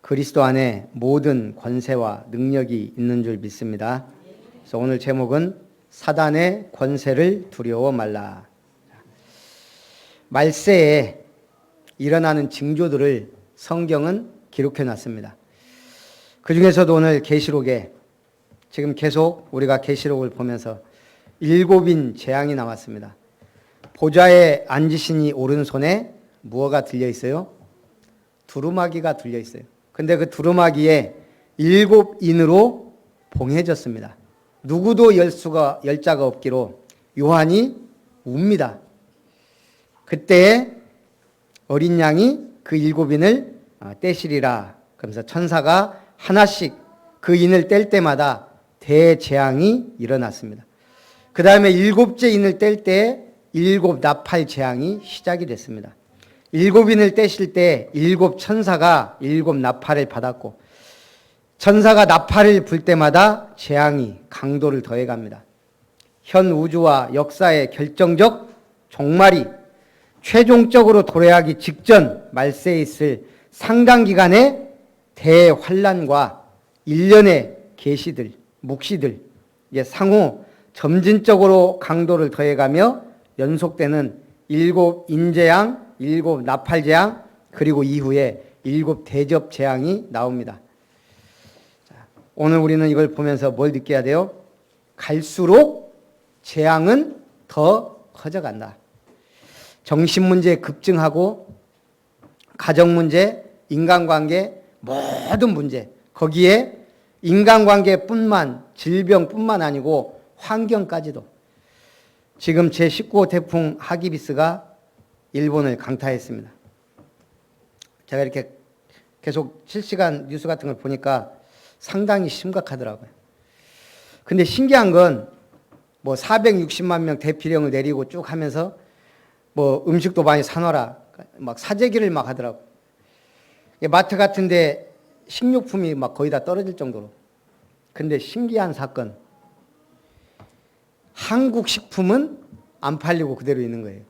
그리스도 안에 모든 권세와 능력이 있는 줄 믿습니다. 그래서 오늘 제목은 사단의 권세를 두려워 말라. 말세에 일어나는 징조들을 성경은 기록해 놨습니다. 그 중에서도 오늘 계시록에 지금 계속 우리가 계시록을 보면서 7인 재앙이 나왔습니다. 보좌에 앉으신 이 오른손에 무엇가 들려 있어요? 두루마기가 들려 있어요. 근데 그 두루마기에 7인으로 봉해졌습니다. 누구도 열 자가 없기로 요한이 웁니다. 그때 어린 양이 그 7인을 떼시리라. 그러면서 천사가 하나씩 그 인을 뗄 때마다 대재앙이 일어났습니다. 그 다음에 7째 인을 뗄 때 7 나팔 재앙이 시작이 됐습니다. 7인을 떼실 때 7 천사가 7 나팔을 받았고, 천사가 나팔을 불 때마다 재앙이 강도를 더해갑니다. 현 우주와 역사의 결정적 종말이 최종적으로 도래하기 직전 말세에 있을 상당 기간의 대환란과 일련의 계시들, 묵시들, 상호 점진적으로 강도를 더해가며 연속되는 7 인재앙, 7 나팔재앙, 그리고 이후에 7 대접재앙이 나옵니다. 오늘 우리는 이걸 보면서 뭘 느껴야 돼요? 갈수록 재앙은 더 커져간다. 정신문제 급증하고 가정문제, 인간관계, 모든 문제, 거기에 인간관계뿐만, 질병뿐만 아니고 환경까지도. 지금 제19호 태풍 하기비스가 일본을 강타했습니다. 제가 이렇게 계속 실시간 뉴스 같은 걸 보니까 상당히 심각하더라고요. 근데 신기한 건 460만 명 대피령을 내리고 쭉 하면서 음식도 많이 사놔라, 막 사재기를 막 하더라고요. 마트 같은데 식료품이 막 거의 다 떨어질 정도로. 근데 신기한 사건, 한국 식품은 안 팔리고 그대로 있는 거예요.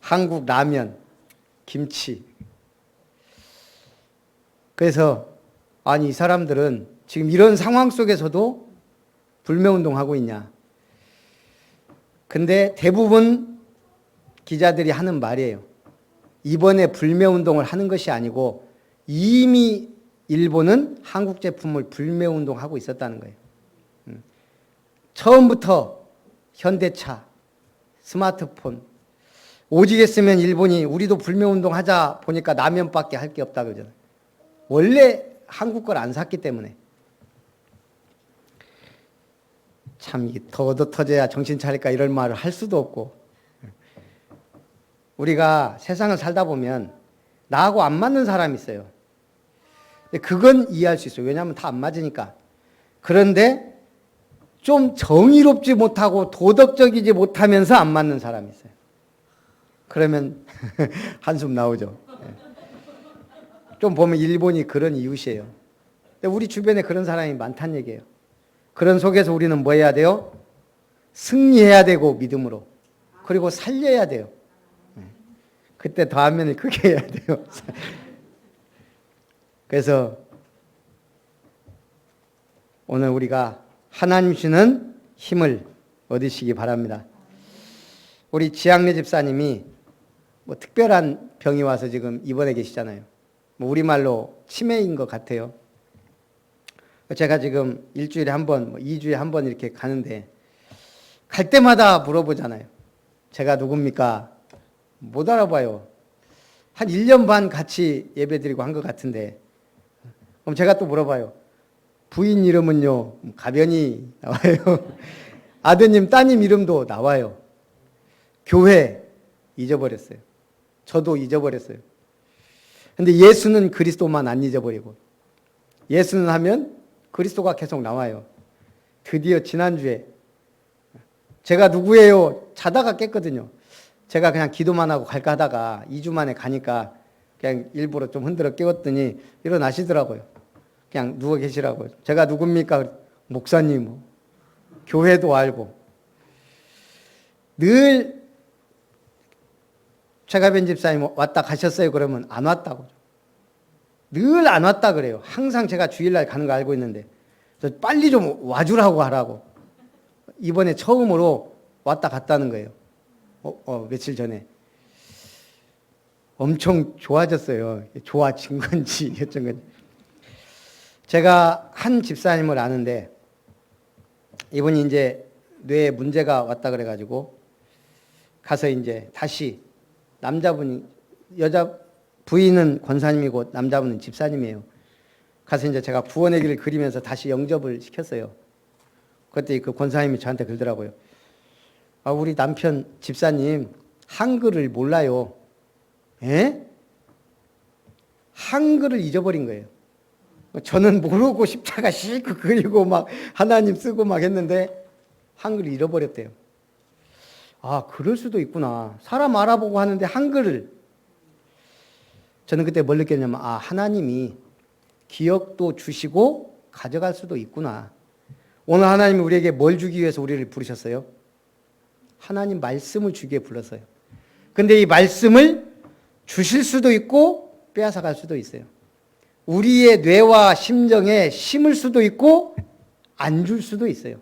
한국 라면, 김치. 그래서 아니, 이 사람들은 지금 이런 상황 속에서도 불매운동하고 있냐. 근데 대부분 기자들이 하는 말이에요. 이번에 불매운동을 하는 것이 아니고 이미 일본은 한국 제품을 불매운동하고 있었다는 거예요. 처음부터 현대차, 스마트폰, 오직 했으면 일본이 우리도 불매운동 하자 보니까 라면밖에 할 게 없다 그러잖아요. 원래 한국 걸 안 샀기 때문에. 참 이게 더 터져야 정신 차릴까 이런 말을 할 수도 없고. 우리가 세상을 살다 보면 나하고 안 맞는 사람이 있어요. 근데 그건 이해할 수 있어요. 왜냐하면 다 안 맞으니까. 그런데 좀 정의롭지 못하고 도덕적이지 못하면서 안 맞는 사람이 있어요. 그러면 한숨 나오죠. 좀 보면 일본이 그런 이웃이에요. 근데 우리 주변에 그런 사람이 많다는 얘기예요. 그런 속에서 우리는 뭐 해야 돼요? 승리해야 되고, 믿음으로. 그리고 살려야 돼요. 그때 더 하면 크게 해야 돼요. 그래서 오늘 우리가 하나님 주시는 힘을 얻으시기 바랍니다. 우리 지학래 집사님이 특별한 병이 와서 지금 입원해 계시잖아요. 우리말로 치매인 것 같아요. 제가 지금 일주일에 한 번, 2주에 한 번 이렇게 가는데 갈 때마다 물어보잖아요. 제가 누굽니까? 못 알아봐요. 한 1년 반 같이 예배드리고 한 것 같은데, 그럼 제가 또 물어봐요. 부인 이름은요? 가변이 나와요. 아드님, 따님 이름도 나와요. 교회 잊어버렸어요. 저도 잊어버렸어요. 근데 예수는 그리스도만 안 잊어버리고, 예수는 하면 그리스도가 계속 나와요. 드디어 지난주에 제가 누구예요? 자다가 깼거든요. 제가 그냥 기도만 하고 갈까 하다가 2주 만에 가니까 그냥 일부러 좀 흔들어 깨웠더니 일어나시더라고요. 그냥 누워 계시라고요. 제가 누굽니까? 목사님. 교회도 알고. 늘 최가변 집사님 왔다 가셨어요? 그러면 안 왔다고. 늘 안 왔다 그래요. 항상 제가 주일날 가는 거 알고 있는데 빨리 좀 와주라고 하라고. 이번에 처음으로 왔다 갔다는 거예요. 며칠 전에. 엄청 좋아졌어요. 좋아진 건지 어쩐 건지. 제가 한 집사님을 아는데 이분이 이제 뇌에 문제가 왔다 그래가지고 가서 이제 다시 남자분이 여자 부인은 권사님이고 남자분은 집사님이에요. 가서 이제 제가 구원의 길을 그리면서 다시 영접을 시켰어요. 그때 그 권사님이 저한테 그러더라고요. 우리 남편 집사님 한글을 몰라요. 에? 한글을 잊어버린 거예요. 저는 모르고 십자가 실컷 그리고 막 하나님 쓰고 막 했는데 한글을 잃어버렸대요. 그럴 수도 있구나. 사람 알아보고 하는데 한글을. 저는 그때 뭘 느꼈냐면 하나님이 기억도 주시고 가져갈 수도 있구나. 오늘 하나님이 우리에게 뭘 주기 위해서 우리를 부르셨어요? 하나님 말씀을 주기에 불렀어요. 근데 이 말씀을 주실 수도 있고 빼앗아 갈 수도 있어요. 우리의 뇌와 심정에 심을 수도 있고 안 줄 수도 있어요.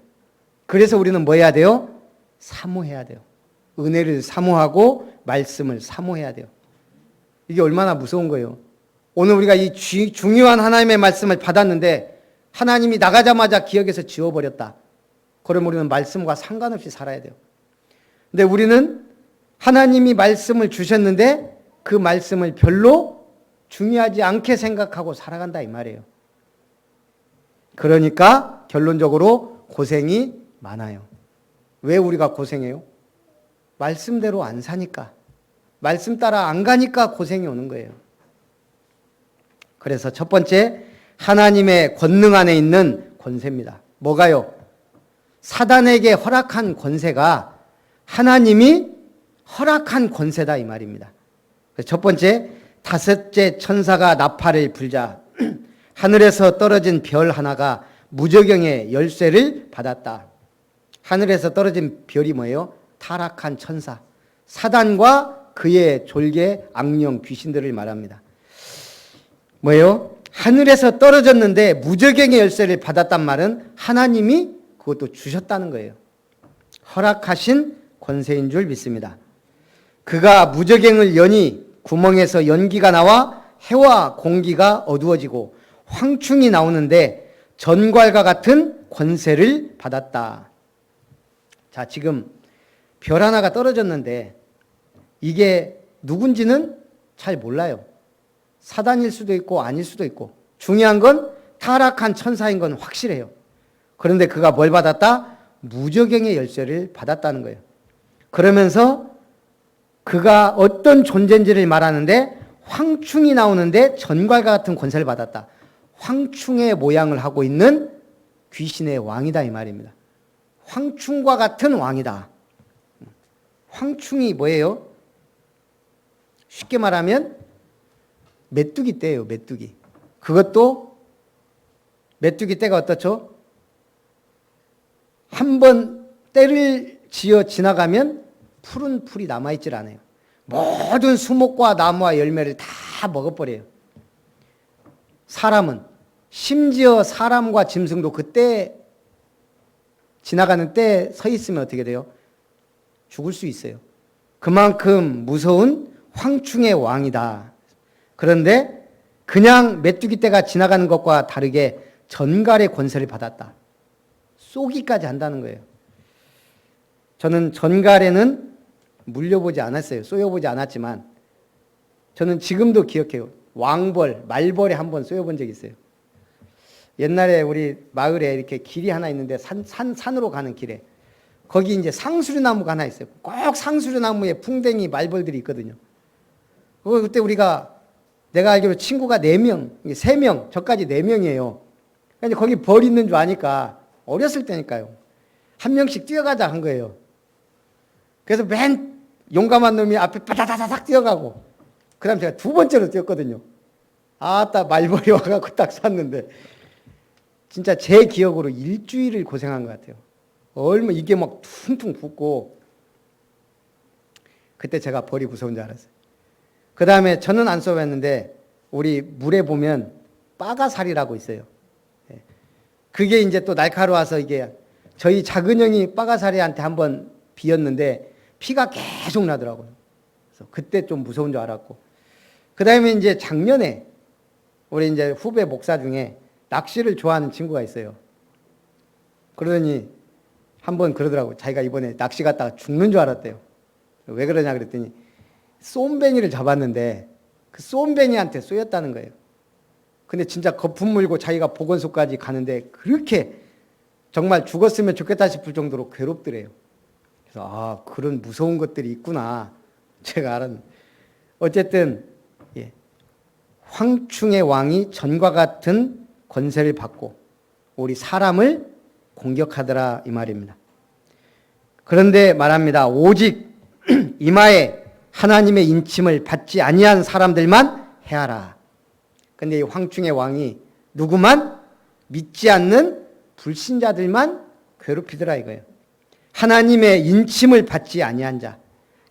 그래서 우리는 뭐 해야 돼요? 사모해야 돼요. 은혜를 사모하고 말씀을 사모해야 돼요. 이게 얼마나 무서운 거예요. 오늘 우리가 이 중요한 하나님의 말씀을 받았는데 하나님이 나가자마자 기억에서 지워버렸다. 그럼 우리는 말씀과 상관없이 살아야 돼요. 근데 우리는 하나님이 말씀을 주셨는데 그 말씀을 별로 중요하지 않게 생각하고 살아간다 이 말이에요. 그러니까 결론적으로 고생이 많아요. 왜 우리가 고생해요? 말씀대로 안 사니까. 말씀 따라 안 가니까 고생이 오는 거예요. 그래서 첫 번째, 하나님의 권능 안에 있는 권세입니다. 뭐가요? 사단에게 허락한 권세가 하나님이 허락한 권세다 이 말입니다. 첫 번째, 다섯째 천사가 나팔을 불자 하늘에서 떨어진 별 하나가 무저경의 열쇠를 받았다. 하늘에서 떨어진 별이 뭐예요? 타락한 천사, 사단과 그의 졸개 악령 귀신들을 말합니다. 뭐예요? 하늘에서 떨어졌는데 무저경의 열쇠를 받았단 말은 하나님이 그것도 주셨다는 거예요. 허락하신 권세인 줄 믿습니다. 그가 무저경을 여니 구멍에서 연기가 나와 해와 공기가 어두워지고 황충이 나오는데 전갈과 같은 권세를 받았다. 자, 지금 별 하나가 떨어졌는데 이게 누군지는 잘 몰라요. 사단일 수도 있고 아닐 수도 있고. 중요한 건 타락한 천사인 건 확실해요. 그런데 그가 뭘 받았다? 무저경의 열쇠를 받았다는 거예요. 그러면서 그가 어떤 존재인지를 말하는데 황충이 나오는데 전갈과 같은 권세를 받았다. 황충의 모양을 하고 있는 귀신의 왕이다 이 말입니다. 황충과 같은 왕이다. 황충이 뭐예요? 쉽게 말하면 메뚜기 떼예요. 메뚜기. 그것도 메뚜기 떼가 어떻죠? 한번 때를 지어 지나가면 푸른 풀이 남아있질 않아요. 모든 수목과 나무와 열매를 다 먹어버려요. 사람은 심지어 사람과 짐승도 그때 지나가는 때 서 있으면 어떻게 돼요? 죽을 수 있어요. 그만큼 무서운 황충의 왕이다. 그런데 그냥 메뚜기 떼가 지나가는 것과 다르게 전갈의 권세를 받았다. 쏘기까지 한다는 거예요. 저는 전갈에는 물려보지 않았어요. 쏘여보지 않았지만 저는 지금도 기억해요. 왕벌, 말벌에 한번 쏘여본 적이 있어요. 옛날에 우리 마을에 이렇게 길이 하나 있는데 산으로 가는 길에 거기 이제 상수류나무가 하나 있어요. 꼭 상수류나무에 풍뎅이 말벌들이 있거든요. 그때 내가 알기로 친구가 4명, 3명, 저까지 4명이에요. 근데 거기 벌 있는 줄 아니까 어렸을 때니까요. 한 명씩 뛰어가자 한 거예요. 그래서 맨 용감한 놈이 앞에 빠다다닥 뛰어가고 그 다음 제가 2번째로 뛰었거든요. 아따 말벌이 와갖고 딱 쐈는데 진짜 제 기억으로 일주일을 고생한 것 같아요. 이게 막 퉁퉁 붓고 그때 제가 벌이 무서운 줄 알았어요. 그 다음에 저는 안 써봤는데 우리 물에 보면 빠가살이라고 있어요. 그게 이제 또 날카로워서 이게 저희 작은 형이 빠가살이한테 한번 비었는데 피가 계속 나더라고요. 그래서 그때 좀 무서운 줄 알았고. 그 다음에 이제 작년에 우리 이제 후배 목사 중에 낚시를 좋아하는 친구가 있어요. 그러더니 한번 그러더라고요. 자기가 이번에 낚시 갔다가 죽는 줄 알았대요. 왜 그러냐 그랬더니 쏨뱅이를 잡았는데 그 쏨뱅이한테 쏘였다는 거예요. 근데 진짜 거품 물고 자기가 보건소까지 가는데 그렇게 정말 죽었으면 좋겠다 싶을 정도로 괴롭더래요. 그래서 아, 그런 무서운 것들이 있구나 제가 알았는데, 어쨌든 황충의 왕이 전과 같은 권세를 받고 우리 사람을 공격하더라 이 말입니다. 그런데 말합니다. 오직 이마에 하나님의 인침을 받지 아니한 사람들만 해하라. 근데 이 황충의 왕이 누구만? 믿지 않는 불신자들만 괴롭히더라 이거예요. 하나님의 인침을 받지 아니한 자,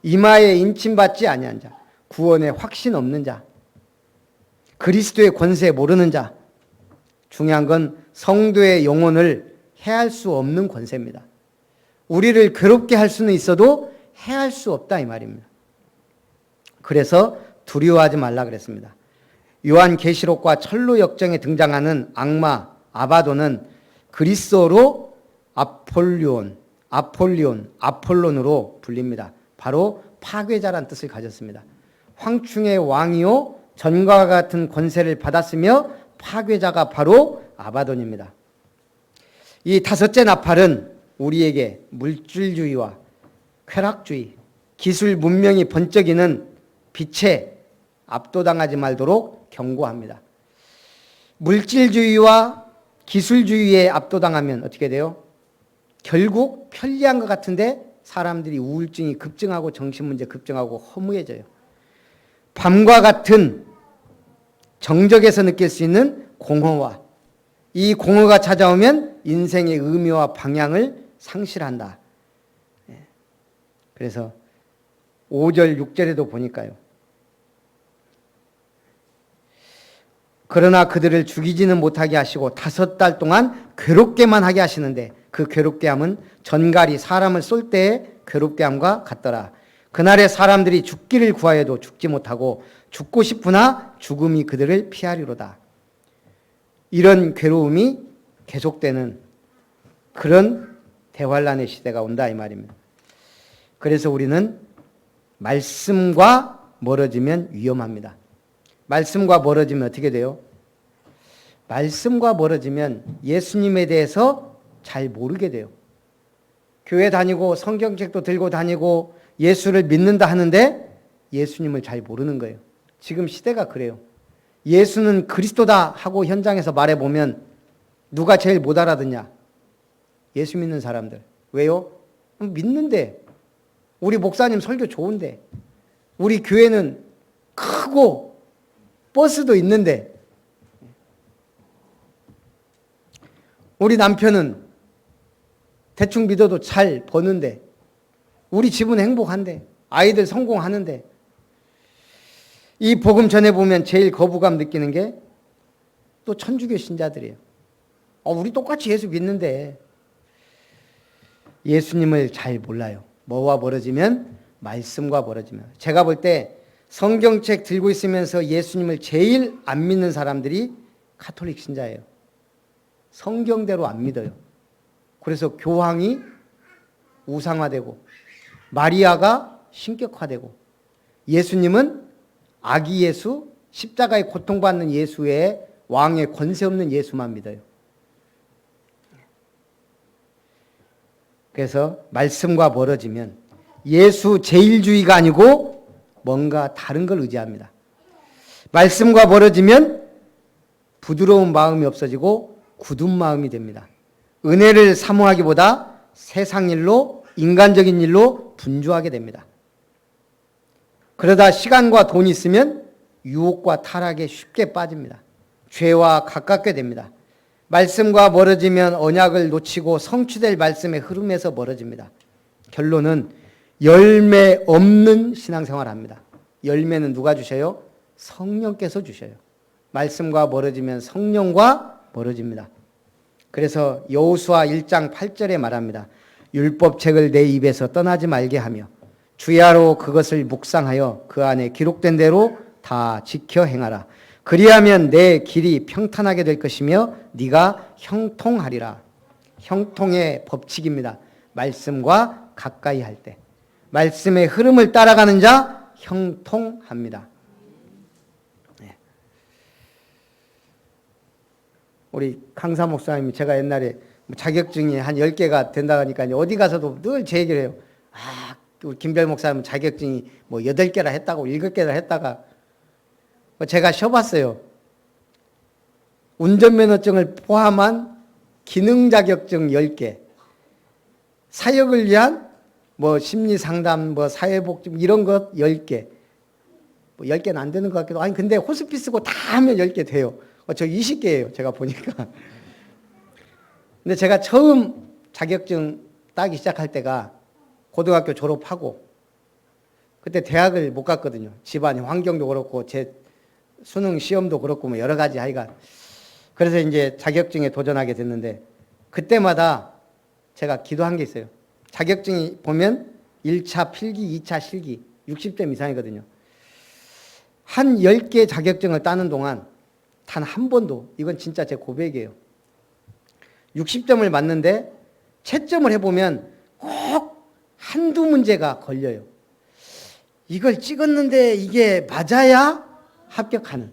이마에 인침 받지 아니한 자, 구원에 확신 없는 자, 그리스도의 권세 모르는 자, 중요한 건 성도의 영혼을 해할 수 없는 권세입니다. 우리를 괴롭게 할 수는 있어도 해할 수 없다 이 말입니다. 그래서 두려워하지 말라 그랬습니다. 요한계시록과 철로 역정에 등장하는 악마 아바도는 그리스어로 아폴론으로 불립니다. 바로 파괴자란 뜻을 가졌습니다. 황충의 왕이요 전과 같은 권세를 받았으며 파괴자가 바로 아바돈입니다. 이 다섯째 나팔은 우리에게 물질주의와 쾌락주의, 기술 문명이 번쩍이는 빛에 압도당하지 말도록 경고합니다. 물질주의와 기술주의에 압도당하면 어떻게 돼요? 결국 편리한 것 같은데 사람들이 우울증이 급증하고 정신문제 급증하고 허무해져요. 밤과 같은 정적에서 느낄 수 있는 공허와, 이 공허가 찾아오면 인생의 의미와 방향을 상실한다. 그래서 5절 6절에도 보니까요. 그러나 그들을 죽이지는 못하게 하시고 5달 동안 괴롭게만 하게 하시는데 그 괴롭게 함은 전갈이 사람을 쏠 때의 괴롭게 함과 같더라. 그날에 사람들이 죽기를 구하여도 죽지 못하고 죽고 싶으나 죽음이 그들을 피하리로다. 이런 괴로움이 계속되는 그런 대환란의 시대가 온다 이 말입니다. 그래서 우리는 말씀과 멀어지면 위험합니다. 말씀과 멀어지면 어떻게 돼요? 말씀과 멀어지면 예수님에 대해서 잘 모르게 돼요. 교회 다니고 성경책도 들고 다니고 예수를 믿는다 하는데 예수님을 잘 모르는 거예요. 지금 시대가 그래요. 예수는 그리스도다 하고 현장에서 말해보면 누가 제일 못 알아듣냐? 예수 믿는 사람들. 왜요? 믿는데. 우리 목사님 설교 좋은데. 우리 교회는 크고 버스도 있는데. 우리 남편은 대충 믿어도 잘 버는데. 우리 집은 행복한데. 아이들 성공하는데. 이 복음 전해보면 제일 거부감 느끼는 게 또 천주교 신자들이에요. 우리 똑같이 예수 믿는데 예수님을 잘 몰라요. 뭐와 멀어지면? 말씀과 멀어지면. 제가 볼 때 성경책 들고 있으면서 예수님을 제일 안 믿는 사람들이 가톨릭 신자예요. 성경대로 안 믿어요. 그래서 교황이 우상화되고 마리아가 신격화되고 예수님은 아기 예수, 십자가에 고통받는 예수 외에 왕의 권세 없는 예수만 믿어요. 그래서 말씀과 멀어지면 예수 제일주의가 아니고 뭔가 다른 걸 의지합니다. 말씀과 멀어지면 부드러운 마음이 없어지고 굳은 마음이 됩니다. 은혜를 사모하기보다 세상 일로, 인간적인 일로 분주하게 됩니다. 그러다 시간과 돈이 있으면 유혹과 타락에 쉽게 빠집니다. 죄와 가깝게 됩니다. 말씀과 멀어지면 언약을 놓치고 성취될 말씀의 흐름에서 멀어집니다. 결론은 열매 없는 신앙생활을 합니다. 열매는 누가 주셔요? 성령께서 주셔요. 말씀과 멀어지면 성령과 멀어집니다. 그래서 여호수아 1장 8절에 말합니다. 율법책을 내 입에서 떠나지 말게 하며 주야로 그것을 묵상하여 그 안에 기록된 대로 다 지켜 행하라. 그리하면 내 길이 평탄하게 될 것이며 네가 형통하리라. 형통의 법칙입니다. 말씀과 가까이 할 때. 말씀의 흐름을 따라가는 자 형통합니다. 네. 우리 강사 목사님이 제가 옛날에 자격증이 한 10개가 된다 하니까 어디 가서도 늘 제 얘기를 해요. 우리 김별 목사님은 자격증이 뭐 8개라 했다고 7개라 했다가 제가 쉬어봤어요. 운전면허증을 포함한 기능 자격증 10개, 사역을 위한 뭐 심리상담, 뭐 사회복지 이런 것 10개, 뭐 10개는 안 되는 것 같기도 하고, 아니 근데 호스피스고 다 하면 10개 돼요. 저 20개예요. 제가 보니까. 근데 제가 처음 자격증 따기 시작할 때가 고등학교 졸업하고 그때 대학을 못 갔거든요. 집안이 환경도 그렇고 제 수능 시험도 그렇고 뭐 여러 가지 하여간. 그래서 이제 자격증에 도전하게 됐는데 그때마다 제가 기도한 게 있어요. 자격증이 보면 1차 필기, 2차 실기 60점 이상이거든요. 한 10개 자격증을 따는 동안 단 한 번도, 이건 진짜 제 고백이에요. 60점을 맞는데 채점을 해보면 꼭 한두 문제가 걸려요. 이걸 찍었는데 이게 맞아야 합격하는.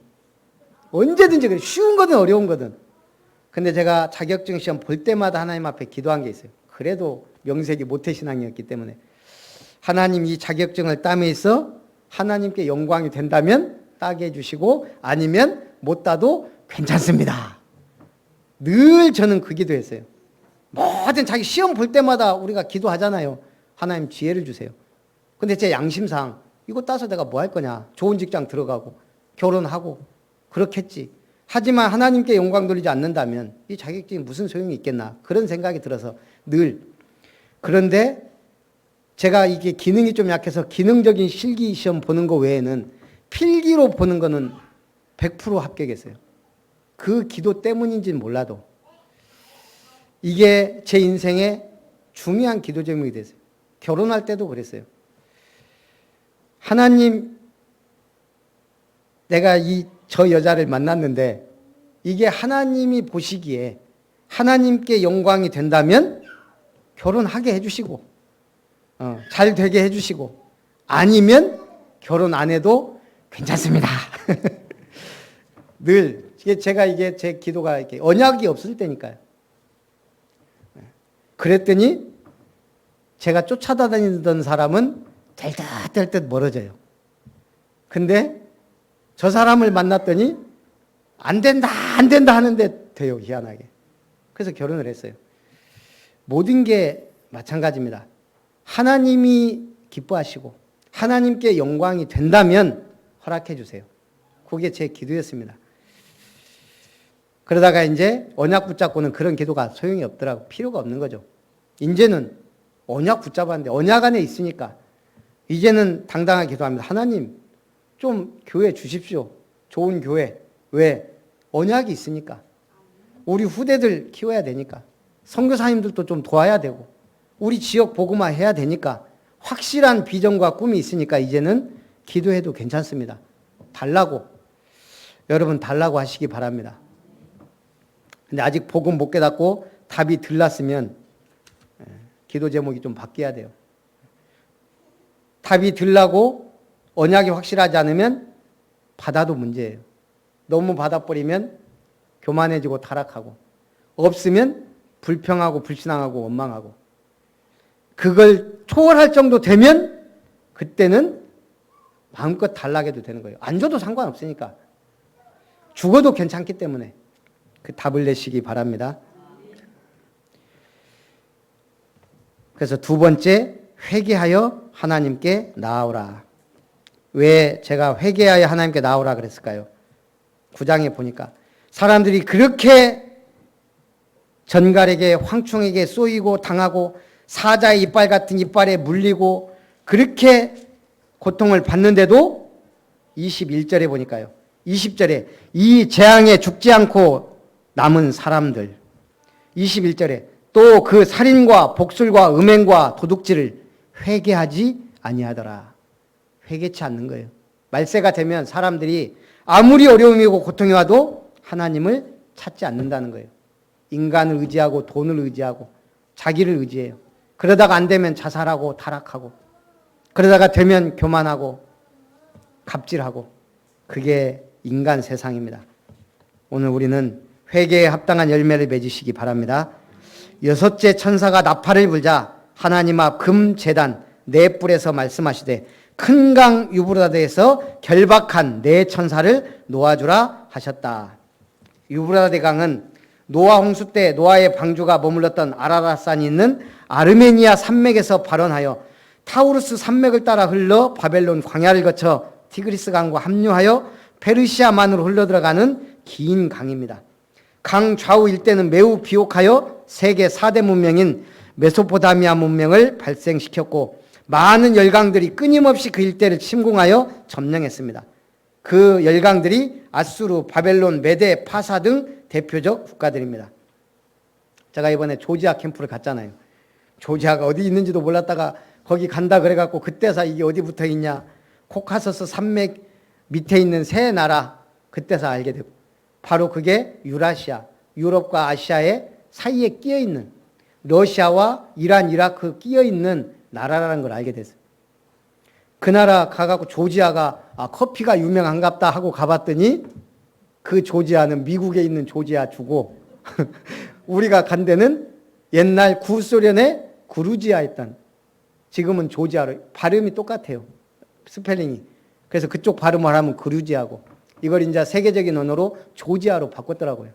언제든지 그래. 쉬운 거든 어려운 거든. 근데 제가 자격증 시험 볼 때마다 하나님 앞에 기도한 게 있어요. 그래도 명색이 모태신앙이었기 때문에 하나님 이 자격증을 땀에 있어 하나님께 영광이 된다면 따게 해주시고 아니면 못 따도 괜찮습니다. 늘 저는 그 기도했어요. 뭐든 자기 시험 볼 때마다 우리가 기도하잖아요. 하나님 지혜를 주세요. 근데 제 양심상 이거 따서 내가 뭐 할 거냐. 좋은 직장 들어가고 결혼하고 그렇겠지. 하지만 하나님께 영광 돌리지 않는다면 이 자격증이 무슨 소용이 있겠나. 그런 생각이 들어서 늘. 그런데 제가 이게 기능이 좀 약해서 기능적인 실기 시험 보는 거 외에는 필기로 보는 거는 100% 합격했어요. 그 기도 때문인지는 몰라도 이게 제 인생의 중요한 기도 제목이 됐어요. 결혼할 때도 그랬어요. 하나님, 내가 저 여자를 만났는데 이게 하나님이 보시기에 하나님께 영광이 된다면 결혼하게 해주시고 잘 되게 해주시고 아니면 결혼 안 해도 괜찮습니다. 늘 이게 제 기도가 이렇게 언약이 없을 때니까요. 그랬더니 제가 쫓아다니던 사람은 될 듯 멀어져요. 근데 저 사람을 만났더니 안 된다 하는데 돼요. 희한하게. 그래서 결혼을 했어요. 모든 게 마찬가지입니다. 하나님이 기뻐하시고 하나님께 영광이 된다면 허락해 주세요. 그게 제 기도였습니다. 그러다가 이제 언약 붙잡고는 그런 기도가 소용이 없더라고. 필요가 없는 거죠. 이제는 언약 붙잡았는데 언약 안에 있으니까 이제는 당당하게 기도합니다. 하나님 좀 교회 주십시오. 좋은 교회. 왜? 언약이 있으니까. 우리 후대들 키워야 되니까. 선교사님들도 좀 도와야 되고 우리 지역 복음화 해야 되니까 확실한 비전과 꿈이 있으니까 이제는 기도해도 괜찮습니다. 달라고. 여러분 달라고 하시기 바랍니다. 근데 아직 복음 못 깨닫고 답이 들났으면 기도 제목이 좀 바뀌어야 돼요. 답이 들라고 언약이 확실하지 않으면 받아도 문제예요. 너무 받아버리면 교만해지고 타락하고 없으면 불평하고 불신앙하고 원망하고 그걸 초월할 정도 되면 그때는 마음껏 달라게도 되는 거예요. 안 줘도 상관없으니까. 죽어도 괜찮기 때문에 그 답을 내시기 바랍니다. 그래서 두 번째, 회개하여 하나님께 나아오라. 왜 제가 회개하여 하나님께 나아오라 그랬을까요? 9장에 보니까 사람들이 그렇게 전갈에게 황충에게 쏘이고 당하고 사자의 이빨 같은 이빨에 물리고 그렇게 고통을 받는데도 21절에 보니까요. 20절에 이 재앙에 죽지 않고 남은 사람들. 21절에 또 그 살인과 복술과 음행과 도둑질을 회개하지 아니하더라. 회개치 않는 거예요. 말세가 되면 사람들이 아무리 어려움이고 고통이 와도 하나님을 찾지 않는다는 거예요. 인간을 의지하고 돈을 의지하고 자기를 의지해요. 그러다가 안 되면 자살하고 타락하고 그러다가 되면 교만하고 갑질하고 그게 인간 세상입니다. 오늘 우리는 회개에 합당한 열매를 맺으시기 바랍니다. 여섯째 천사가 나팔을 불자 하나님 앞 금제단 네 뿔에서 말씀하시되 큰 강 유브라데에서 결박한 네 천사를 놓아주라 하셨다. 유브라데 강은 노아 홍수 때 노아의 방주가 머물렀던 아라랏산이 있는 아르메니아 산맥에서 발원하여 타우루스 산맥을 따라 흘러 바벨론 광야를 거쳐 티그리스 강과 합류하여 페르시아만으로 흘러들어가는 긴 강입니다. 강 좌우 일대는 매우 비옥하여 세계 4대 문명인 메소포타미아 문명을 발생시켰고 많은 열강들이 끊임없이 그 일대를 침공하여 점령했습니다. 그 열강들이 아수르, 바벨론, 메데, 파사 등 대표적 국가들입니다. 제가 이번에 조지아 캠프를 갔잖아요. 조지아가 어디 있는지도 몰랐다가 거기 간다 그래갖고 그때서 이게 어디 붙어 있냐. 코카서스 산맥 밑에 있는 세 나라 그때서 알게 되고 바로 그게 유라시아, 유럽과 아시아의 사이에 끼어 있는 러시아와 이란, 이라크 끼어 있는 나라라는 걸 알게 됐어요. 그 나라 가갖고 조지아가 커피가 유명한갑다 하고 가봤더니 그 조지아는 미국에 있는 조지아 주고 우리가 간 데는 옛날 구소련의 그루지아 있던 지금은 조지아로 발음이 똑같아요. 스펠링이. 그래서 그쪽 발음을 하면 그루지아고 이걸 이제 세계적인 언어로 조지아로 바꿨더라고요.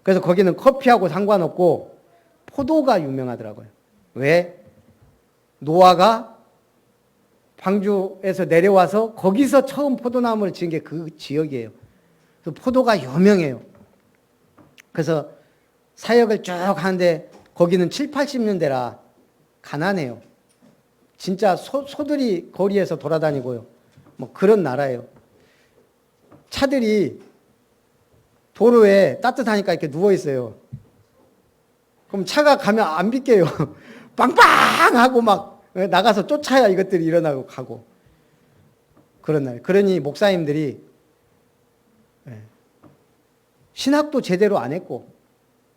그래서 거기는 커피하고 상관없고 포도가 유명하더라고요. 왜? 노아가 방주에서 내려와서 거기서 처음 포도나무를 지은 게 그 지역이에요. 그래서 포도가 유명해요. 그래서 사역을 쭉 하는데 거기는 7, 80년대라 가난해요. 진짜 소들이 거리에서 돌아다니고요. 뭐 그런 나라예요. 차들이 도로에 따뜻하니까 이렇게 누워있어요. 그럼 차가 가면 안 비껴요. 빵빵! 하고 막 나가서 쫓아야 이것들이 일어나고 가고. 그런 날. 그러니 목사님들이 신학도 제대로 안 했고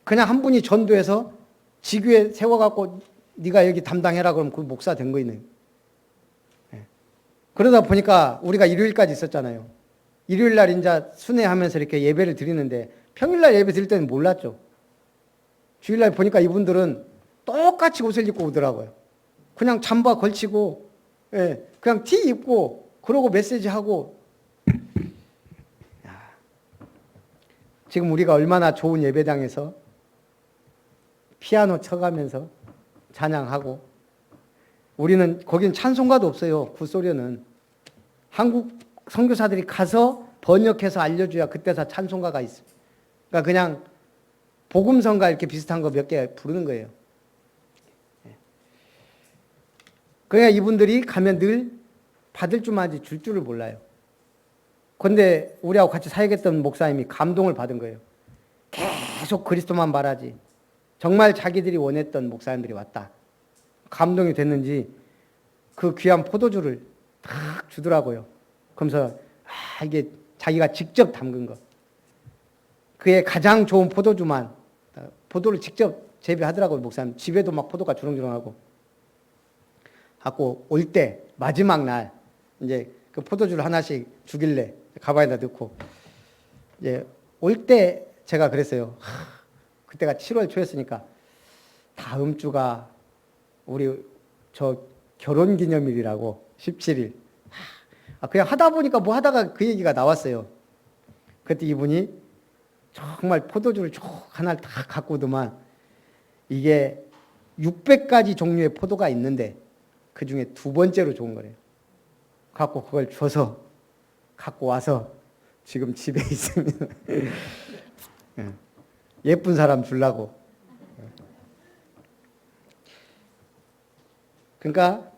그냥 한 분이 전도해서 지교에 세워갖고 네가 여기 담당해라 그러면 그 목사 된 거 있네요. 그러다 보니까 우리가 일요일까지 있었잖아요. 일요일 날 이제 순회하면서 이렇게 예배를 드리는데 평일날 예배 드릴 때는 몰랐죠. 주일날 보니까 이분들은 똑같이 옷을 입고 오더라고요. 그냥 잠바 걸치고 그냥 티 입고 그러고 메시지하고 지금 우리가 얼마나 좋은 예배당에서 피아노 쳐가면서 찬양하고 우리는 거긴 찬송가도 없어요. 구소련은 한국 선교사들이 가서 번역해서 알려줘야 그때서 찬송가가 있어요. 그러니까 그냥 복음성가 이렇게 비슷한 거 몇 개 부르는 거예요. 그러니까 이분들이 가면 늘 받을 줄만 하지 줄 줄을 몰라요. 그런데 우리하고 같이 사역했던 목사님이 감동을 받은 거예요. 계속 그리스도만 말하지. 정말 자기들이 원했던 목사님들이 왔다. 감동이 됐는지 그 귀한 포도주를 탁 주더라고요. 그러면서 이게 자기가 직접 담근 거. 그의 가장 좋은 포도주만 포도를 직접 재배하더라고요. 목사님. 집에도 막 포도가 주렁주렁하고. 갖고 올 때 마지막 날 이제 그 포도주를 하나씩 주길래 가방에다 넣고 이제 올 때 제가 그랬어요. 그때가 7월 초였으니까 다음 주가 우리 저 결혼기념일이라고 17일. 그냥 하다 보니까 뭐 하다가 그 얘기가 나왔어요. 그때 이분이 정말 포도주를 쭉 하나를 다 갖고 오더만 이게 600가지 종류의 포도가 있는데 그 중에 두 번째로 좋은 거래요. 갖고 그걸 줘서 갖고 와서 지금 집에 있습니다. 예쁜 사람 주려고. 그러니까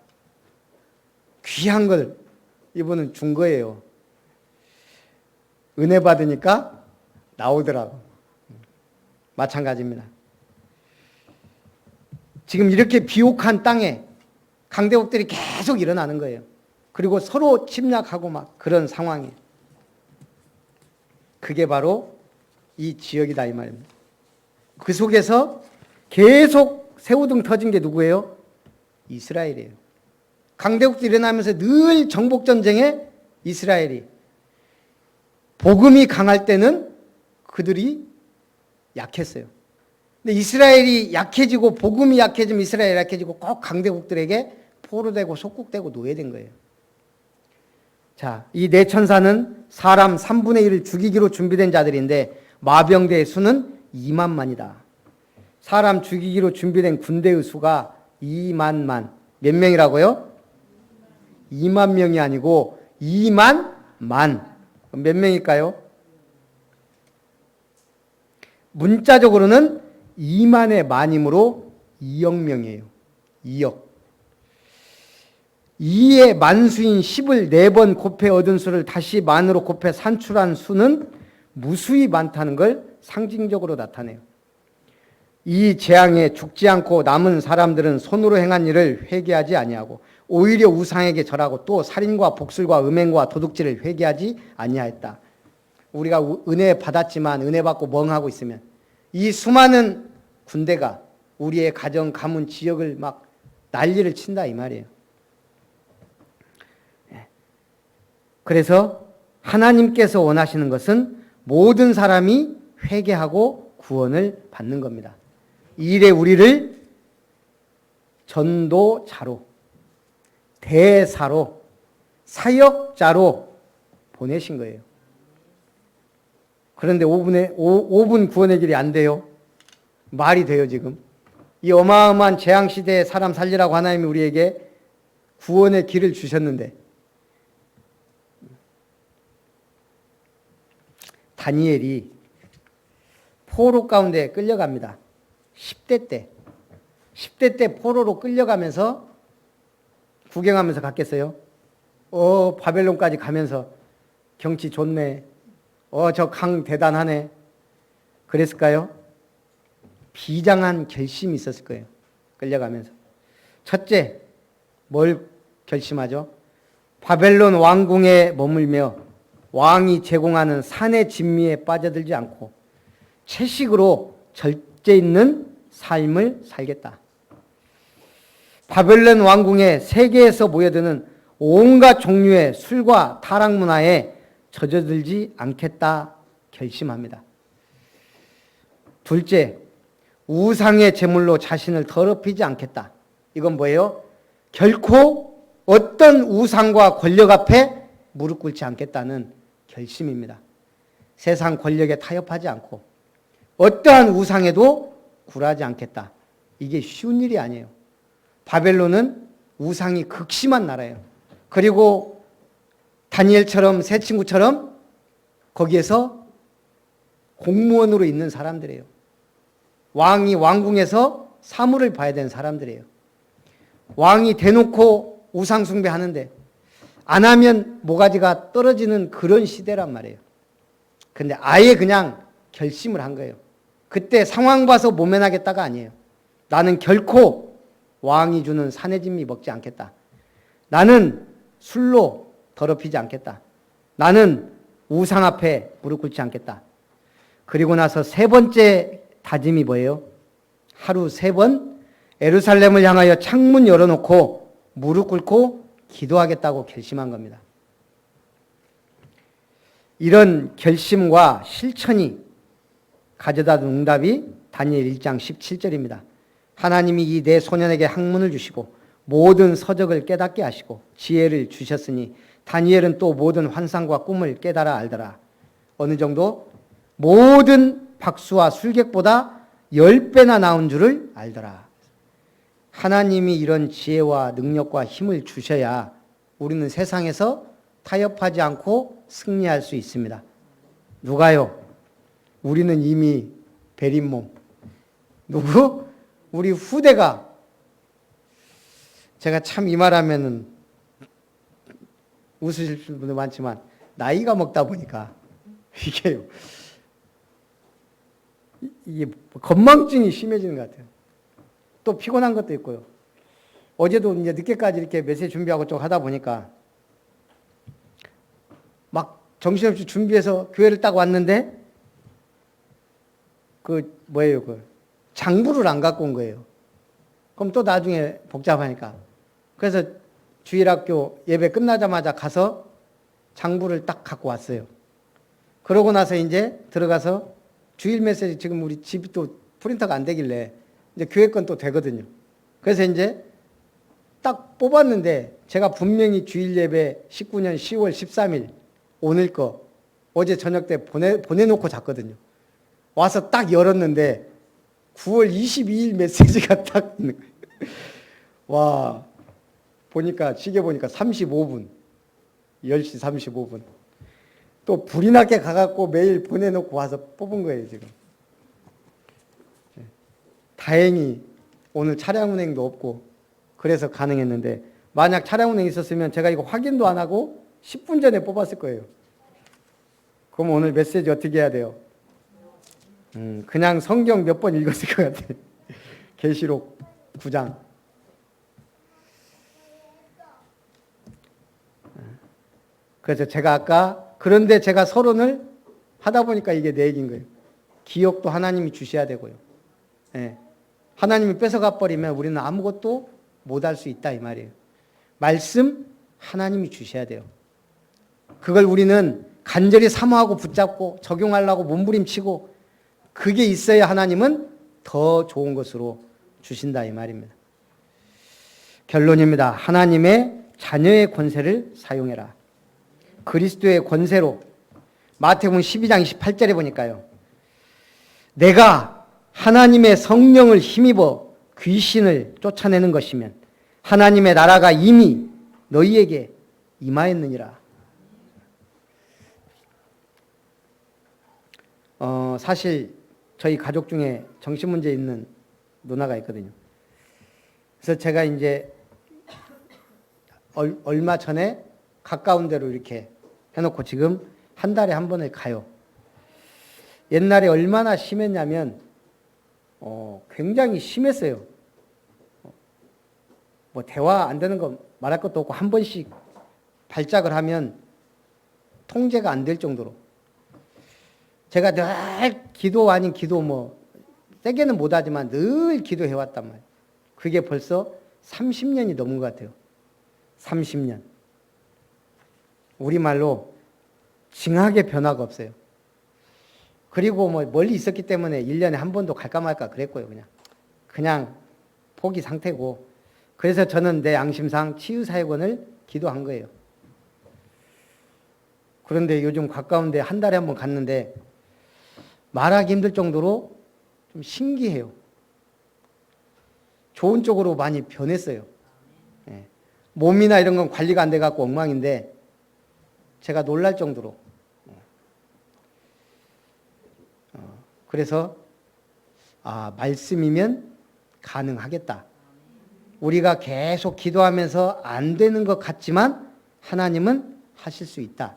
귀한 걸 이분은 준 거예요. 은혜 받으니까 나오더라고. 마찬가지입니다. 지금 이렇게 비옥한 땅에 강대국들이 계속 일어나는 거예요. 그리고 서로 침략하고 막 그런 상황이에요. 그게 바로 이 지역이다 이 말입니다. 그 속에서 계속 새우등 터진 게 누구예요? 이스라엘이에요. 강대국들이 일어나면서 늘 정복전쟁에 이스라엘이, 복음이 강할 때는 그들이 약했어요. 근데 이스라엘이 약해지고 복음이 약해지면 이스라엘이 약해지고 꼭 강대국들에게 포로되고 속국되고 노예된 거예요. 자, 이 네 천사는 사람 3분의 1을 죽이기로 준비된 자들인데 마병대의 수는 2만만이다. 사람 죽이기로 준비된 군대의 수가 2만만. 몇 명이라고요? 2만 명이 아니고 2만 만. 몇 명일까요? 문자적으로는 2만의 만이므로 2억 명이에요. 2억. 2의 만수인 10을 4번 곱해 얻은 수를 다시 만으로 곱해 산출한 수는 무수히 많다는 걸 상징적으로 나타내요. 이 재앙에 죽지 않고 남은 사람들은 손으로 행한 일을 회개하지 아니하고 오히려 우상에게 절하고 또 살인과 복술과 음행과 도둑질을 회개하지 아니하였다. 우리가 은혜 받았지만 은혜 받고 멍하고 있으면 이 수많은 군대가 우리의 가정, 가문, 지역을 막 난리를 친다 이 말이에요. 그래서 하나님께서 원하시는 것은 모든 사람이 회개하고 구원을 받는 겁니다. 이 일에 우리를 전도자로, 대사로, 사역자로 보내신 거예요. 그런데 5분 구원의 길이 안 돼요. 말이 돼요 지금. 이 어마어마한 재앙시대에 사람 살리라고 하나님이 우리에게 구원의 길을 주셨는데 다니엘이 포로 가운데 끌려갑니다. 10대 때 포로로 끌려가면서 구경하면서 갔겠어요? 바벨론까지 가면서 경치 좋네. 저 강 대단하네. 그랬을까요? 비장한 결심이 있었을 거예요. 끌려가면서. 첫째, 뭘 결심하죠? 바벨론 왕궁에 머물며 왕이 제공하는 산의 진미에 빠져들지 않고 채식으로 절제 있는 삶을 살겠다. 바벨론 왕궁에 세계에서 모여드는 온갖 종류의 술과 타락 문화에 젖어들지 않겠다 결심합니다. 둘째, 우상의 제물로 자신을 더럽히지 않겠다. 이건 뭐예요? 결코 어떤 우상과 권력 앞에 무릎 꿇지 않겠다는 결심입니다. 세상 권력에 타협하지 않고 어떠한 우상에도 굴하지 않겠다. 이게 쉬운 일이 아니에요. 바벨론은 우상이 극심한 나라예요. 그리고 다니엘처럼 세 친구처럼 거기에서 공무원으로 있는 사람들이에요. 왕이 왕궁에서 사물을 봐야 되는 사람들이에요. 왕이 대놓고 우상 숭배하는데 안 하면 모가지가 떨어지는 그런 시대란 말이에요. 근데 아예 그냥 결심을 한 거예요. 그때 상황 봐서 모면하겠다가 아니에요. 나는 결코 왕이 주는 산의 진미 먹지 않겠다. 나는 술로 더럽히지 않겠다. 나는 우상 앞에 무릎 꿇지 않겠다. 그리고 나서 세 번째 다짐이 뭐예요? 하루 3번 예루살렘을 향하여 창문 열어놓고 무릎 꿇고 기도하겠다고 결심한 겁니다. 이런 결심과 실천이 가져다 준 응답이 다니엘 1장 17절입니다. 하나님이 이 네 소년에게 학문을 주시고 모든 서적을 깨닫게 하시고 지혜를 주셨으니 다니엘은 또 모든 환상과 꿈을 깨달아 알더라. 어느 정도? 모든 박수와 술객보다 10배나 나은 줄을 알더라. 하나님이 이런 지혜와 능력과 힘을 주셔야 우리는 세상에서 타협하지 않고 승리할 수 있습니다. 누가요? 우리는 이미 베린 몸. 누구? 우리 후대가. 제가 참 이 말하면은 웃으실 분도 많지만 나이가 먹다 보니까 이게요. 이게 건망증이 심해지는 것 같아요. 또 피곤한 것도 있고요. 어제도 이제 늦게까지 이렇게 메시지 준비하고 좀 하다 보니까 막 정신없이 준비해서 교회를 딱 왔는데 그 장부를 안 갖고 온 거예요. 그럼 또 나중에 복잡하니까. 그래서 주일학교 예배 끝나자마자 가서 장부를 딱 갖고 왔어요. 그러고 나서 이제 들어가서 주일 메시지, 지금 우리 집이 또 프린터가 안 되길래 이제 교회 건 또 되거든요. 그래서 이제 딱 뽑았는데 제가 분명히 주일 예배 19년 10월 13일 오늘 거 어제 저녁 때 보내놓고 잤거든요. 와서 딱 열었는데 9월 22일 메시지가 딱 있는 거예요. 와, 보니까 시계 보니까 35분, 10시 35분. 또 불이 나게 가갖고 매일 보내놓고 와서 뽑은 거예요, 지금. 다행히 오늘 차량 운행도 없고 그래서 가능했는데, 만약 차량 운행이 있었으면 제가 이거 확인도 안 하고 10분 전에 뽑았을 거예요. 그럼 오늘 메시지 어떻게 해야 돼요? 그냥 성경 몇 번 읽었을 것 같아요. 계시록 9장. 그래서 제가 아까, 그런데 제가 서론을 하다 보니까 이게 내 얘기인 거예요. 기억도 하나님이 주셔야 되고요. 예. 하나님이 뺏어가 버리면 우리는 아무것도 못할 수 있다 이 말이에요. 말씀 하나님이 주셔야 돼요. 그걸 우리는 간절히 사모하고 붙잡고 적용하려고 몸부림치고, 그게 있어야 하나님은 더 좋은 것으로 주신다 이 말입니다. 결론입니다. 하나님의 자녀의 권세를 사용해라. 그리스도의 권세로. 마태복음 12장 28절에 보니까요, 내가 하나님의 성령을 힘입어 귀신을 쫓아내는 것이면 하나님의 나라가 이미 너희에게 임하였느니라. 사실 저희 가족 중에 정신문제 있는 누나가 있거든요. 그래서 제가 이제 얼마 전에 가까운 데로 이렇게 해놓고 지금 한 달에 한 번을 가요. 옛날에 얼마나 심했냐면 굉장히 심했어요. 뭐 대화 안 되는 거 말할 것도 없고 한 번씩 발작을 하면 통제가 안 될 정도로. 제가 늘 기도 아닌 기도, 뭐 세게는 못하지만 늘 기도해왔단 말이에요. 그게 벌써 30년이 넘은 것 같아요. 30년. 우리말로 징하게 변화가 없어요. 그리고 뭐 멀리 있었기 때문에 1년에 한 번도 갈까 말까 그랬고요. 그냥 포기 상태고. 그래서 저는 내 양심상 치유사역원을 기도한 거예요. 그런데 요즘 가까운데 한 달에 한 번 갔는데 말하기 힘들 정도로 좀 신기해요. 좋은 쪽으로 많이 변했어요. 예. 몸이나 이런 건 관리가 안 돼갖고 엉망인데 제가 놀랄 정도로. 그래서 말씀이면 가능하겠다. 우리가 계속 기도하면서 안 되는 것 같지만 하나님은 하실 수 있다.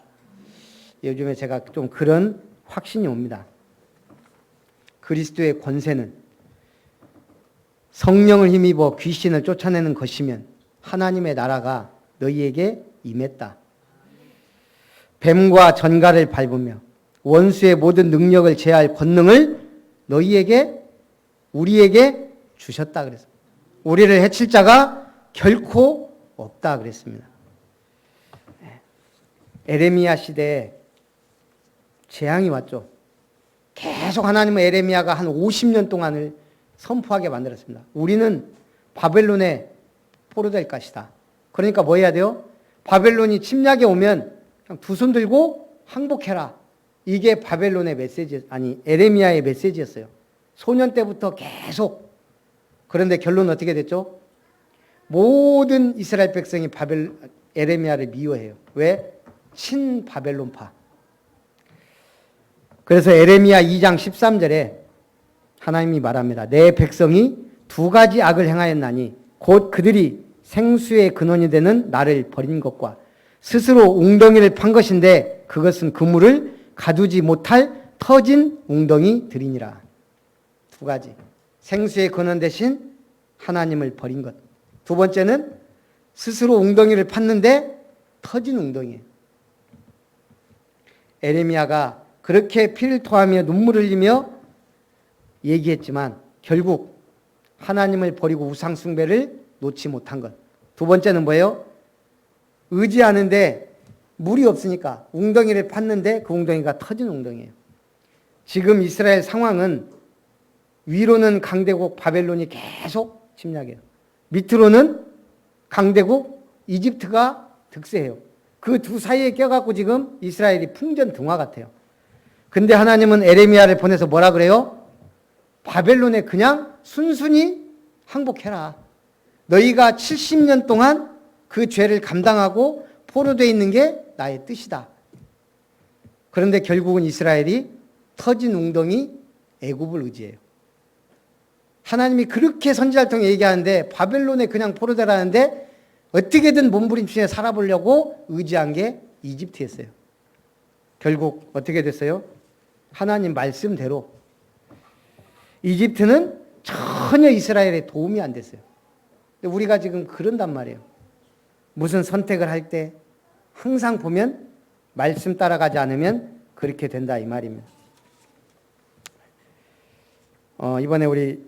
요즘에 제가 좀 그런 확신이 옵니다. 그리스도의 권세는 성령을 힘입어 귀신을 쫓아내는 것이면 하나님의 나라가 너희에게 임했다. 뱀과 전갈을 밟으며 원수의 모든 능력을 제할 권능을 너희에게, 우리에게 주셨다 그랬어요. 우리를 해칠 자가 결코 없다 그랬습니다. 에레미야 시대에 재앙이 왔죠. 계속 하나님은 에레미야가 한 50년 동안을 선포하게 만들었습니다. 우리는 바벨론에 포로될 것이다. 그러니까 뭐 해야 돼요? 바벨론이 침략에 오면 그냥 두 손 들고 항복해라. 이게 바벨론의 메시지, 에레미야의 메시지였어요. 소년 때부터 계속. 그런데 결론은 어떻게 됐죠? 모든 이스라엘 백성이 에레미야를 미워해요. 왜? 친바벨론파. 그래서 에레미야 2장 13절에 하나님이 말합니다. 내 백성이 두 가지 악을 행하였나니 곧 그들이 생수의 근원이 되는 나를 버린 것과 스스로 웅덩이를 판 것인데 그것은 그물을 가두지 못할 터진 웅덩이들이니라. 두 가지. 생수의 근원 대신 하나님을 버린 것. 두 번째는 스스로 웅덩이를 팠는데 터진 웅덩이에요. 에레미야가 그렇게 피를 토하며 눈물을 흘리며 얘기했지만 결국 하나님을 버리고 우상 숭배를 놓지 못한 것. 두 번째는 뭐예요? 의지하는데 물이 없으니까 웅덩이를 팠는데 그 웅덩이가 터진 웅덩이에요. 지금 이스라엘 상황은 위로는 강대국 바벨론이 계속 침략해요. 밑으로는 강대국 이집트가 득세해요. 그 두 사이에 껴갖고 지금 이스라엘이 풍전등화 같아요. 근데 하나님은 에레미야를 보내서 뭐라 그래요? 바벨론에 그냥 순순히 항복해라. 너희가 70년 동안 그 죄를 감당하고 포로되어 있는 게 나의 뜻이다. 그런데 결국은 이스라엘이 터진 웅덩이 애굽을 의지해요. 하나님이 그렇게 선지자를 통해 얘기하는데 바벨론에 그냥 포로되라는데 어떻게든 몸부림치며 살아보려고 의지한 게 이집트였어요. 결국 어떻게 됐어요? 하나님 말씀대로 이집트는 전혀 이스라엘에 도움이 안 됐어요. 우리가 지금 그런단 말이에요. 무슨 선택을 할 때 항상 보면 말씀 따라가지 않으면 그렇게 된다 이 말입니다. 이번에 우리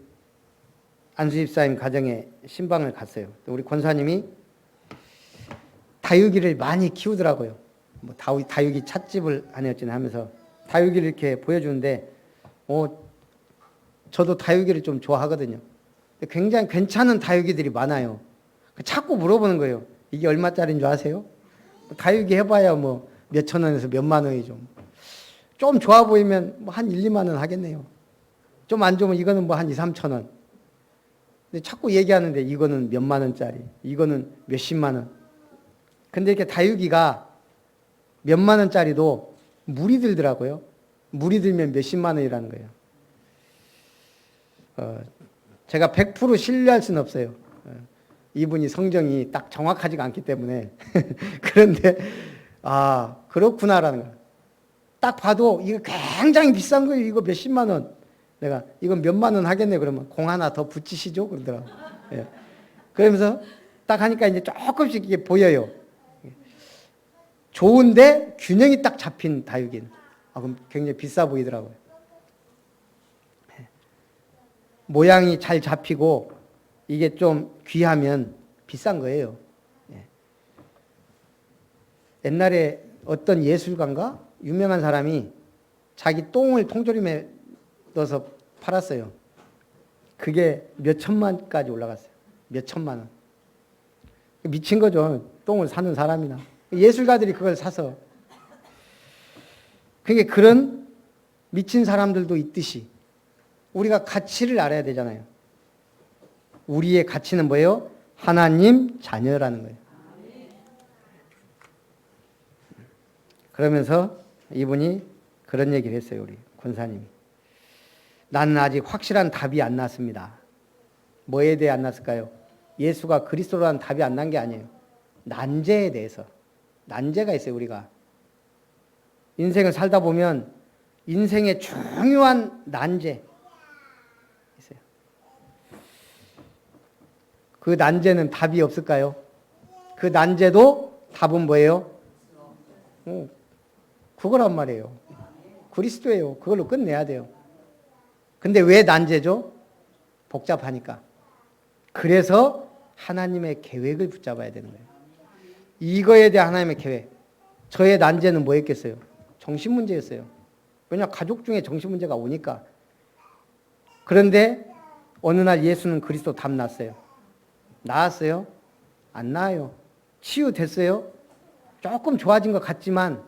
안수 집사님 가정에 신방을 갔어요. 우리 권사님이 다육이를 많이 키우더라고요. 뭐 다육이 찻집을 아니었지는 하면서 다육이를 이렇게 보여주는데 저도 다육이를 좀 좋아하거든요. 굉장히 괜찮은 다육이들이 많아요. 자꾸 물어보는 거예요. 이게 얼마짜리인 줄 아세요? 다육이 해봐야 뭐 몇천 원에서 몇만 원이죠. 좀 좋아 보이면 뭐 한 1, 2만 원 하겠네요. 좀 안 좋으면 이거는 뭐 한 2, 3천 원. 근데 자꾸 얘기하는데 이거는 몇만 원짜리, 이거는 몇십만 원. 근데 이렇게 다육이가 몇만 원짜리도 물이 들더라고요. 물이 들면 몇십만 원이라는 거예요. 제가 100% 신뢰할 수는 없어요. 이분이 성정이 딱 정확하지가 않기 때문에. 그런데 그렇구나라는 거예요. 딱 봐도 이거 굉장히 비싼 거예요. 이거 몇십만 원. 내가 이건 몇만 원 하겠네. 그러면 공 하나 더 붙이시죠. 그러더라고요. 예. 그러면서 딱 하니까 이제 조금씩 이게 보여요. 좋은데 균형이 딱 잡힌 다육이는. 그럼 굉장히 비싸 보이더라고요. 모양이 잘 잡히고 이게 좀 귀하면 비싼 거예요. 옛날에 어떤 예술가인가 유명한 사람이 자기 똥을 통조림에 넣어서 팔았어요. 그게 몇 천만까지 올라갔어요. 몇 천만 원. 미친 거죠. 똥을 사는 사람이나. 예술가들이 그걸 사서. 그러니까 그런 미친 사람들도 있듯이 우리가 가치를 알아야 되잖아요. 우리의 가치는 뭐예요? 하나님 자녀라는 거예요. 그러면서 이분이 그런 얘기를 했어요. 우리 권사님이. 나는 아직 확실한 답이 안 났습니다. 뭐에 대해 안 났을까요? 예수가 그리스도라는 답이 안 난 게 아니에요. 난제에 대해서. 난제가 있어요. 우리가. 인생을 살다 보면 인생의 중요한 난제 있어요. 그 난제는 답이 없을까요? 그 난제도 답은 뭐예요? 그거란 말이에요. 그리스도예요. 그걸로 끝내야 돼요. 근데 왜 난제죠? 복잡하니까. 그래서 하나님의 계획을 붙잡아야 되는 거예요. 이거에 대한 하나님의 계획. 저의 난제는 뭐였겠어요? 정신 문제였어요. 왜냐 가족 중에 정신 문제가 오니까. 그런데 어느 날 예수는 그리스도 답 났어요. 나았어요? 안 나아요. 치유됐어요? 조금 좋아진 것 같지만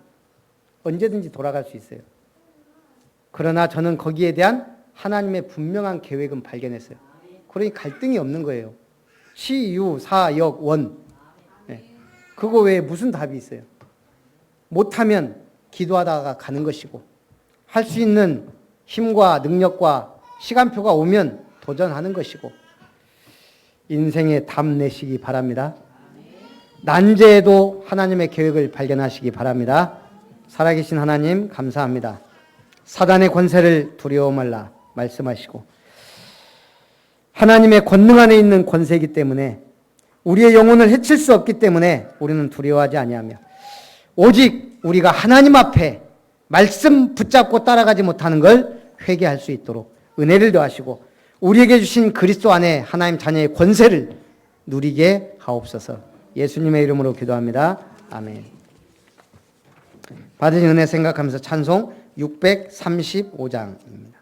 언제든지 돌아갈 수 있어요. 그러나 저는 거기에 대한 하나님의 분명한 계획은 발견했어요. 그러니 갈등이 없는 거예요. 시, 유, 사, 역, 원. 그거 외에 무슨 답이 있어요? 못하면 기도하다가 가는 것이고 할 수 있는 힘과 능력과 시간표가 오면 도전하는 것이고 인생에 답 내시기 바랍니다. 난제에도 하나님의 계획을 발견하시기 바랍니다. 살아계신 하나님 감사합니다. 사단의 권세를 두려워 말라 말씀하시고 하나님의 권능 안에 있는 권세이기 때문에 우리의 영혼을 해칠 수 없기 때문에 우리는 두려워하지 아니하며 오직 우리가 하나님 앞에 말씀 붙잡고 따라가지 못하는 걸 회개할 수 있도록 은혜를 더하시고 우리에게 주신 그리스도 안에 하나님 자녀의 권세를 누리게 하옵소서. 예수님의 이름으로 기도합니다. 아멘. 받으신 은혜 생각하면서 찬송 635장입니다.